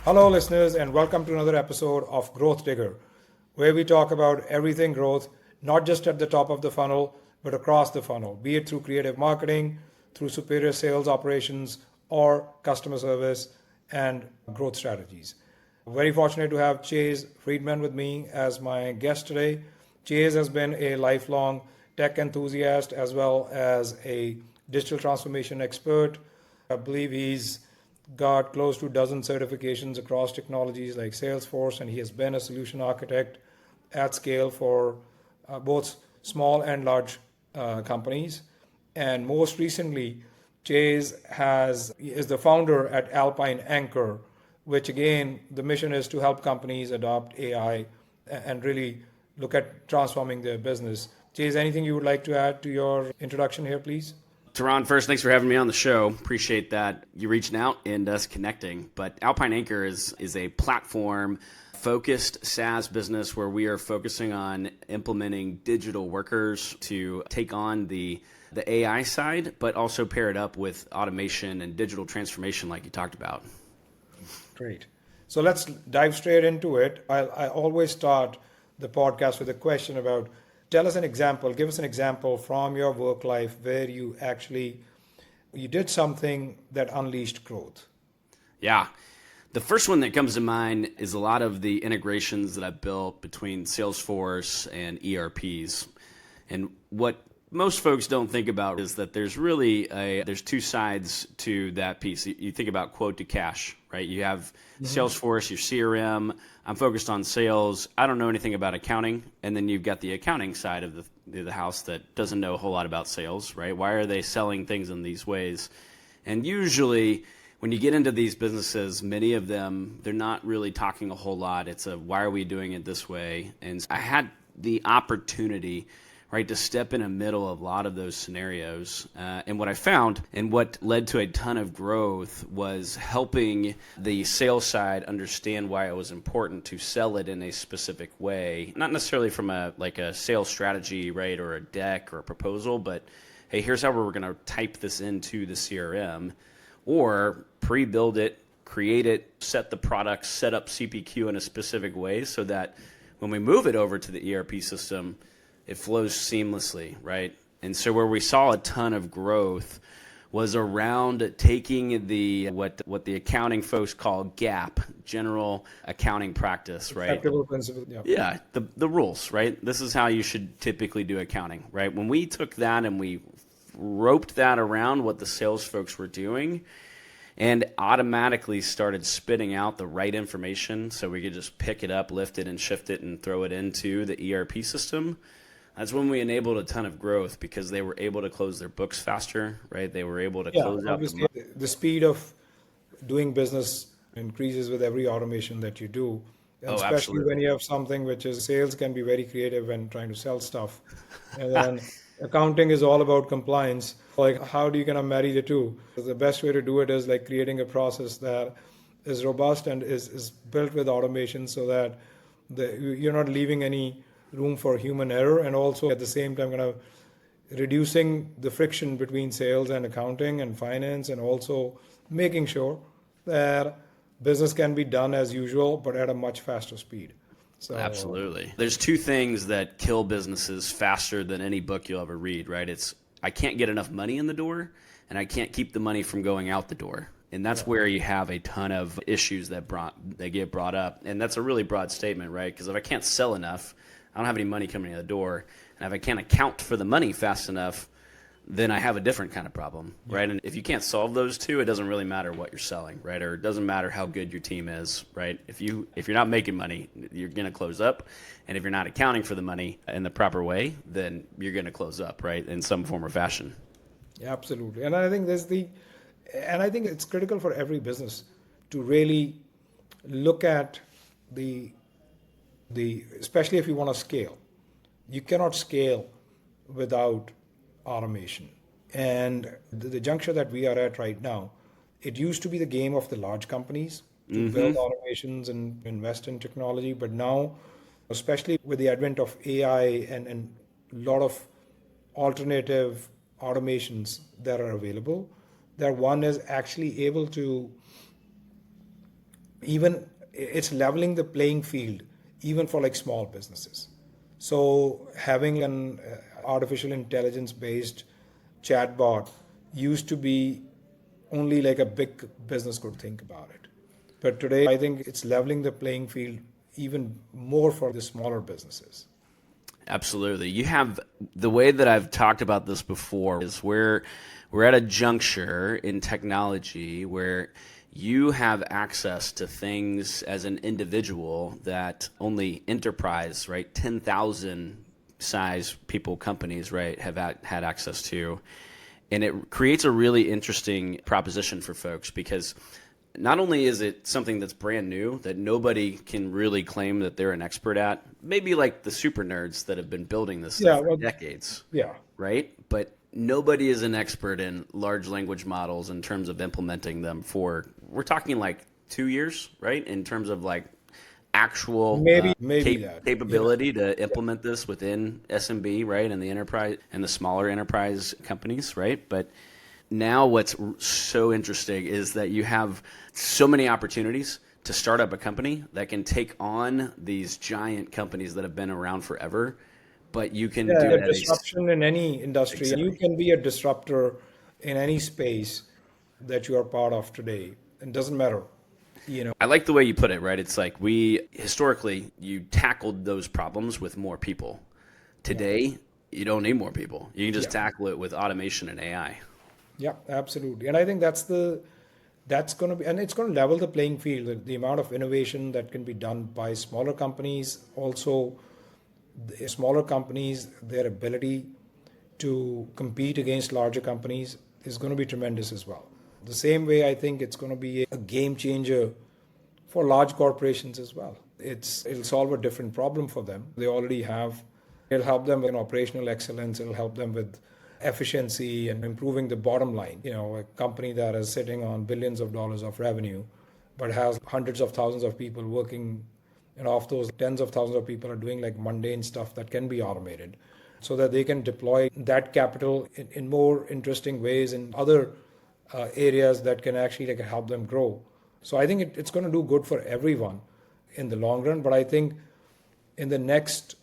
Hello, listeners, and welcome to another episode of Growth Digger, where we talk about everything growth, not just at the top of the funnel, but across the funnel, be it through creative marketing, through superior sales operations, or customer service and growth strategies. Very fortunate to have Chase Friedman with me as my guest today. Chase has been a lifelong tech enthusiast as well as a digital transformation expert. I believe he's got close to a dozen certifications across technologies like Salesforce, and he has been a solution architect at scale for both small and large companies. And most recently, Chase is the founder at Alpine Anchor, which again, the mission is to help companies adopt AI and really look at transforming their business. Chase, anything you would like to add to your introduction here, please? Taran, first, thanks for having me on the show. Appreciate that you reaching out and us connecting. But Alpine Anchor is a platform-focused SaaS business where we are focusing on implementing digital workers to take on the AI side, but also pair it up with automation and digital transformation like you talked about. Great. So let's dive straight into it. I always start the podcast with a question about give us an example from your work life where you did something that unleashed growth. Yeah. The first one that comes to mind is a lot of the integrations that I've built between Salesforce and ERPs. And what most folks don't think about is that there's two sides to that piece. You think about quote to cash, right? You have Salesforce, your CRM. I'm focused on sales. I don't know anything about accounting. And then you've got the accounting side of the house that doesn't know a whole lot about sales, right? Why are they selling things in these ways? And usually when you get into these businesses, many of them, they're not really talking a whole lot. It's why are we doing it this way? And I had the opportunity, right, to step in the middle of a lot of those scenarios. And what I found and what led to a ton of growth was helping the sales side understand why it was important to sell it in a specific way, not necessarily from a sales strategy, right, or a deck or a proposal, but hey, here's how we're going to type this into the CRM, or pre-build it, create it, set the product, set up CPQ in a specific way so that when we move it over to the ERP system, it flows seamlessly, right? And so where we saw a ton of growth was around taking the what the accounting folks call GAAP, general accounting practice, right? Acceptable principle, yeah. Yeah, the rules, right? This is how you should typically do accounting, right? When we took that and we roped that around what the sales folks were doing and automatically started spitting out the right information so we could just pick it up, lift it, and shift it and throw it into the ERP system, that's when we enabled a ton of growth because they were able to close their books faster, right? They were able to close out the speed of doing business increases with every automation that you do. And especially absolutely. when you have something which is sales can be very creative when trying to sell stuff. And then accounting is all about compliance. Like, how do you kind of marry the two? The best way to do it is like creating a process that is robust and is built with automation so that you're not leaving any room for human error, and also at the same time kind of reducing the friction between sales and accounting and finance, and also making sure that business can be done as usual but at a much faster speed. So absolutely. There's two things that kill businesses faster than any book you'll ever read, right? It's I can't get enough money in the door, and I can't keep the money from going out the door. And that's where you have a ton of issues that get brought up. And that's a really broad statement, right? Because if I can't sell enough, I don't have any money coming in the door. And if I can't account for the money fast enough, then I have a different kind of problem, right? And if you can't solve those two, it doesn't really matter what you're selling, right? Or it doesn't matter how good your team is, right? If you're not making money, you're going to close up. And if you're not accounting for the money in the proper way, then you're going to close up, right? In some form or fashion. Yeah, absolutely. And I think it's critical for every business to really look at especially if you want to scale. You cannot scale without automation. And the juncture that we are at right now, it used to be the game of the large companies to build automations and invest in technology. But now, especially with the advent of AI and a lot of alternative automations that are available, that one is actually able to Even it's leveling the playing field, even for like small businesses. So having an artificial intelligence based chatbot used to be only like a big business could think about it. But today, I think it's leveling the playing field even more for the smaller businesses. Absolutely. You have the way that I've talked about this before is where we're at a juncture in technology where you have access to things as an individual that only enterprise, right, 10,000 size people, companies, right, have had access to. And it creates a really interesting proposition for folks because not only is it something that's brand new that nobody can really claim that they're an expert at, maybe like the super nerds that have been building this Yeah, stuff for well, decades, yeah, right? But nobody is an expert in large language models in terms of implementing them for, we're talking like 2 years, right? In terms of like actual maybe that. Yeah, capability to implement this within SMB, right? And the enterprise and the smaller enterprise companies, right? But now what's so interesting is that you have so many opportunities to start up a company that can take on these giant companies that have been around forever, but you can do yeah, it a at disruption in any industry. You exactly. can be a disruptor in any space that you are part of today. It doesn't matter, you know. I like the way you put it, right? It's like we historically you tackled those problems with more people. Yeah, Today, you don't need more people. You can just yeah, tackle it with automation and AI. yeah, absolutely. And I think that's going to be, and it's going to level the playing field. The amount of innovation that can be done by smaller companies, also the smaller companies, their ability to compete against larger companies is going to be tremendous as well. The same way, I think it's going to be a game changer for large corporations as well. It'll solve a different problem for them. They already have. It'll help them with operational excellence. It'll help them with efficiency and improving the bottom line. You know, a company that is sitting on billions of dollars of revenue, but has hundreds of thousands of people working, and of those, tens of thousands of people are doing like mundane stuff that can be automated, so that they can deploy that capital in more interesting ways in other areas that can actually like help them grow. So I think it's going to do good for everyone in the long run. But I think in the next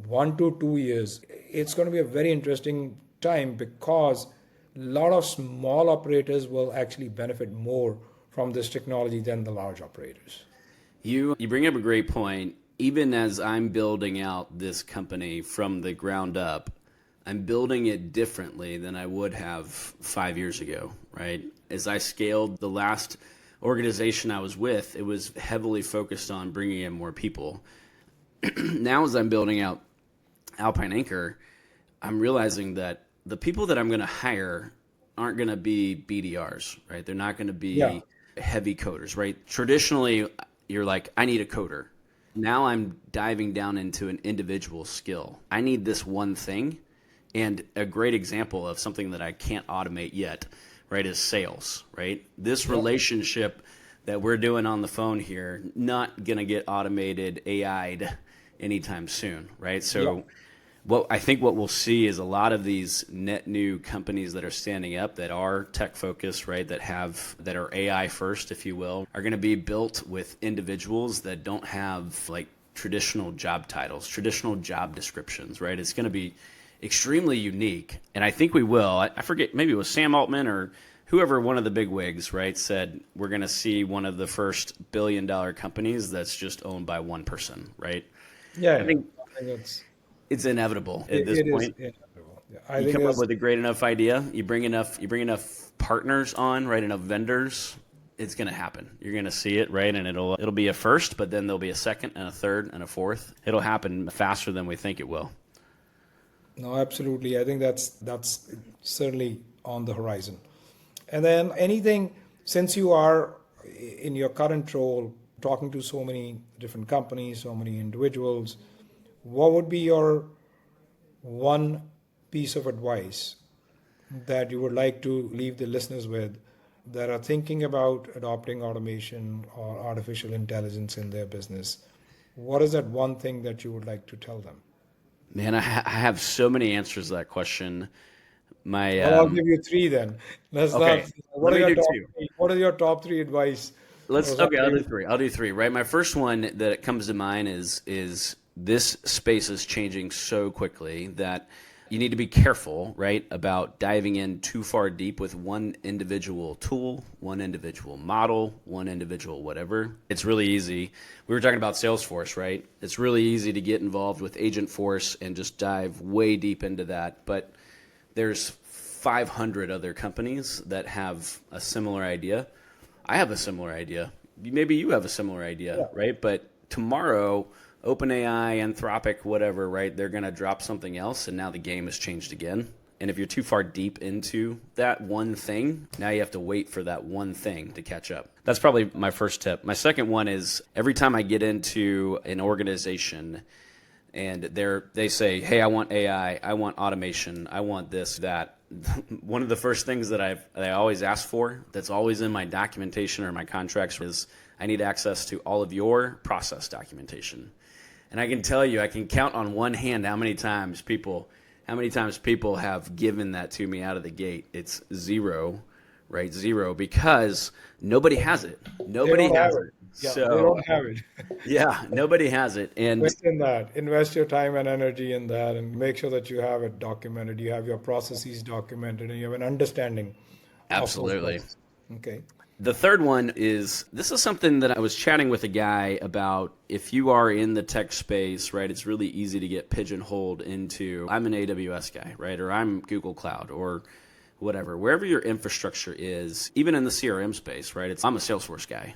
1 to 2 years, it's going to be a very interesting time because a lot of small operators will actually benefit more from this technology than the large operators. You bring up a great point. Even as I'm building out this company from the ground up, I'm building it differently than I would have 5 years ago, right? As I scaled the last organization I was with, it was heavily focused on bringing in more people. Now, as I'm building out Alpine Anchor, I'm realizing that the people that I'm going to hire aren't going to be BDRs, right? They're not going to Yeah. be heavy coders, right? Traditionally, you're like, I need a coder. Now I'm diving down into an individual skill. I need this one thing. And a great example of something that I can't automate yet, right, is sales, right? This Yeah. relationship that we're doing on the phone here, not going to get automated, AI'd anytime soon, right? Yeah. So what we'll see is a lot of these net new companies that are standing up that are tech focused, right, that are AI first, if you will, are going to be built with individuals that don't have like traditional job titles, traditional job descriptions, right? It's going to be extremely unique, and I think we will. I forget, maybe it was Sam Altman or whoever, one of the big wigs, right, said we're going to see one of the first billion-dollar companies that's just owned by one person, right? Yeah. I Yeah. think I think it's inevitable at this it is point. inevitable. Yeah. I You think come up there's with a great enough idea, you bring enough partners on, right, enough vendors, it's going to happen. You're going to see it, right, and it'll be a first, but then there'll be a second and a third and a fourth. It'll happen faster than we think it will. no, absolutely. I think that's certainly on the horizon. And then anything, since you are in your current role, talking to so many different companies, so many individuals, what would be your one piece of advice that you would like to leave the listeners with that are thinking about adopting automation or artificial intelligence in their business? What is that one thing that you would like to tell them? Man, I have so many answers to that question. My Well, I'll give you three then. Let's not. Okay, let me do two. What are your top three advice Let's Those are okay. I'll do three. three. I'll do three. Right. My first one that comes to mind is this space is changing so quickly that you need to be careful, right, about diving in too far deep with one individual tool, one individual model, one individual whatever. It's really easy. We were talking about Salesforce, right? It's really easy to get involved with Agentforce and just dive way deep into that. But there's 500 other companies that have a similar idea. I have a similar idea. Maybe you have a similar idea, Yeah. right? But tomorrow, OpenAI, Anthropic, whatever, right? They're going to drop something else, and now the game has changed again. And if you're too far deep into that one thing, now you have to wait for that one thing to catch up. That's probably my first tip. My second one is every time I get into an organization and they say, "Hey, I want AI, I want automation, I want this, that." One of the first things that I always ask for, that's always in my documentation or my contracts, is I need access to all of your process documentation. And I can tell you, I can count on one hand how many times people have given that to me out of the gate. It's zero, right? Zero, because nobody has it. They Nobody don't have has it. it. Yeah, they So don't have it. yeah, nobody has it. And Invest in that. Invest your time and energy in that and make sure that you have it documented. You have your processes documented and you have an understanding of those absolutely. processes. Okay. The third one is this is something that I was chatting with a guy about. If you are in the tech space, right, it's really easy to get pigeonholed into I'm an AWS guy, right, or I'm Google Cloud or whatever. Wherever your infrastructure is, even in the CRM space, right, I'm a Salesforce guy.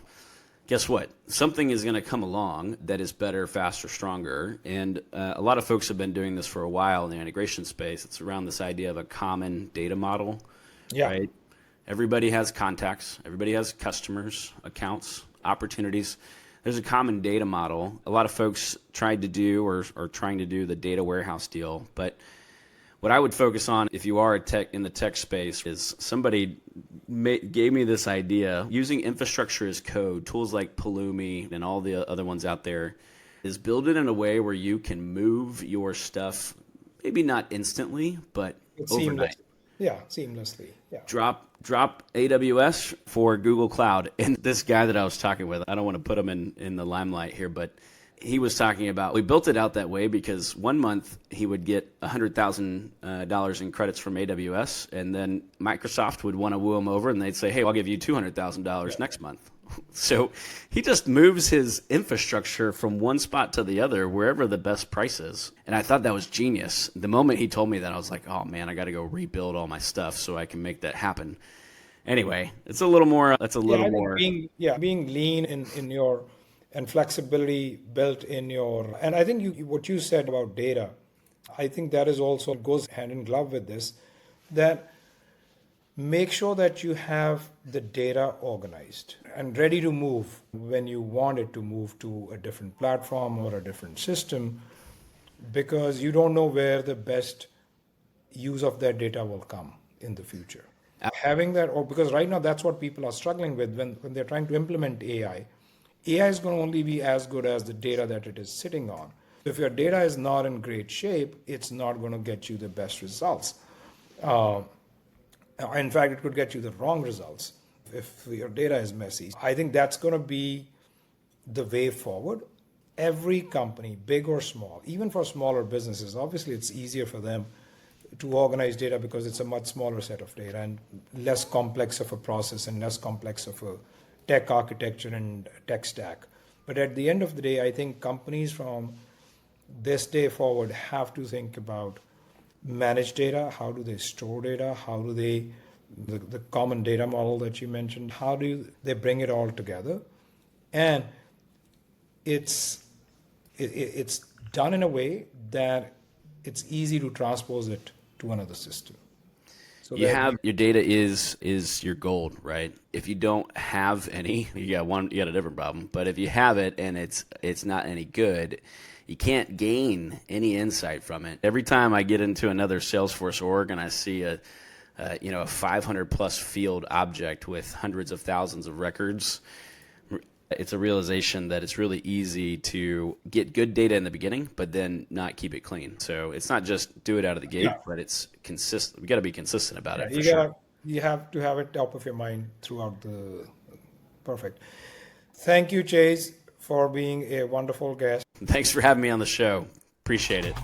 Guess what? Something is going to come along that is better, faster, stronger. And a lot of folks have been doing this for a while in the integration space. It's around this idea of a common data model, Yeah. right? Everybody has contacts. Everybody has customers, accounts, opportunities. There's a common data model. A lot of folks tried to do or are trying to do the data warehouse deal. But what I would focus on if you are in the tech space is somebody gave me this idea using infrastructure as code, tools like Pulumi and all the other ones out there, is build it in a way where you can move your stuff, maybe not instantly, but It's overnight. seamless. Yeah, seamlessly. Yeah. Drop AWS for Google Cloud. And this guy that I was talking with, I don't want to put him in the limelight here, but he was talking about, we built it out that way because one month he would get $100,000 in credits from AWS, and then Microsoft would want to woo him over, and they'd say, "Hey, I'll give you $200,000 next month." So he just moves his infrastructure from one spot to the other, wherever the best price is. And I thought that was genius. The moment he told me that, I was like, "Oh man, I got to go rebuild all my stuff so I can make that happen." Anyway, it's a little more. That's a Yeah, little I think more. being lean in your and flexibility built in your and I think what you said about data, I think that is also goes hand in glove with this, that make sure that you have the data organized and ready to move when you want it to move to a different platform or a different system, because you don't know where the best use of that data will come in the future. Having that, or because right now that's what people are struggling with when they're trying to implement AI. AI is going to only be as good as the data that it is sitting on. If your data is not in great shape, it's not going to get you the best results. Uh, in fact, it could get you the wrong results if your data is messy. I think that's going to be the way forward. Every company, big or small, even for smaller businesses, obviously it's easier for them to organize data because it's a much smaller set of data and less complex of a process and less complex of a tech architecture and tech stack. But at the end of the day, I think companies from this day forward have to think about manage data, how do they store data, how do they, the common data model that you mentioned, how do they bring it all together? And it's done in a way that it's easy to transpose it to another system. So You that have your data is your gold, right? If you don't have any, you got a different problem. But if you have it and it's not any good, you can't gain any insight from it. Every time I get into another Salesforce org and I see a 500 plus field object with hundreds of thousands of records, it's a realization that it's really easy to get good data in the beginning, but then not keep it clean. So it's not just do it out of the gate, yeah, but it's consistent. We got to be consistent about yeah, it for sure. you have to have it top of your mind throughout the Perfect. Thank you, Chase, for being a wonderful guest. Thanks for having me on the show. Appreciate it.